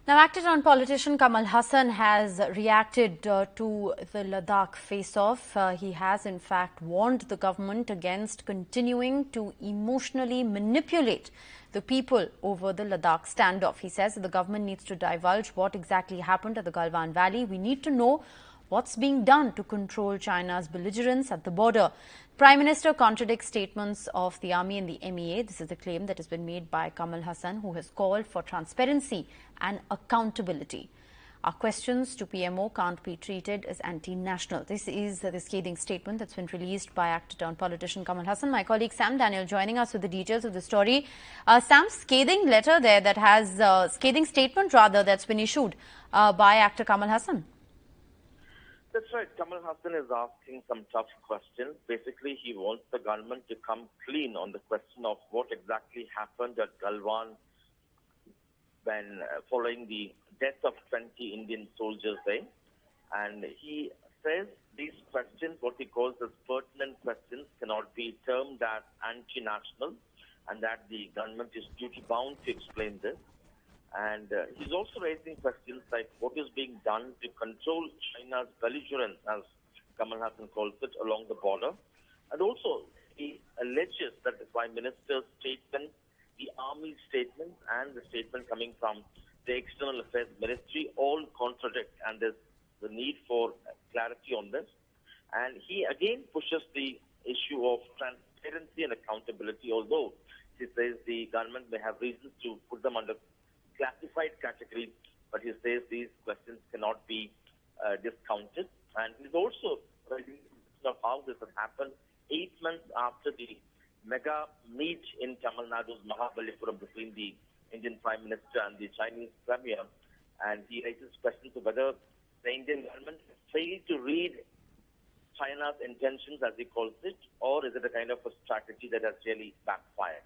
Now, actor-turned-politician Kamal Haasan has reacted to the Ladakh face-off. He has, in fact, warned the government against continuing to emotionally manipulate the people over the Ladakh standoff. He says that the government needs to divulge what exactly happened at the Galwan Valley. We need to know what's being done to control China's belligerence at the border. Prime Minister contradicts statements of the army and the MEA. This is the claim that has been made by Kamal Haasan, who has called for transparency and accountability. Our questions to PMO can't be treated as anti-national. This is the scathing statement that's been released by actor-turned-politician Kamal Haasan. My colleague Sam Daniel joining us with the details of the story. Sam's scathing letter there that has, scathing statement rather, that's been issued by actor Kamal Haasan. That's right. Kamal Haasan is asking some tough questions. Basically, he wants the government to come clean on the question of what exactly happened at Galwan when following the death of 20 Indian soldiers there. And he says these questions, what he calls as pertinent questions, cannot be termed as anti-national, and that the government is duty-bound to explain this. And he's also raising questions like what is being done to control China's belligerence, as Kamal Haasan calls it, along the border. And also, he alleges that the Prime Minister's statement, the Army's statement, and the statement coming from the External Affairs Ministry all contradict, and there's the need for clarity on this. And he again pushes the issue of transparency and accountability, although he says the government may have reasons to put them under classified category, but he says these questions cannot be discounted. And he's also raising of how this has happened 8 months after the mega meet in Tamil Nadu's Mahabalipuram between the Indian Prime Minister and the Chinese Premier. And he raises questions of whether the Indian government failed to read China's intentions, as he calls it, or is it a kind of a strategy that has really backfired?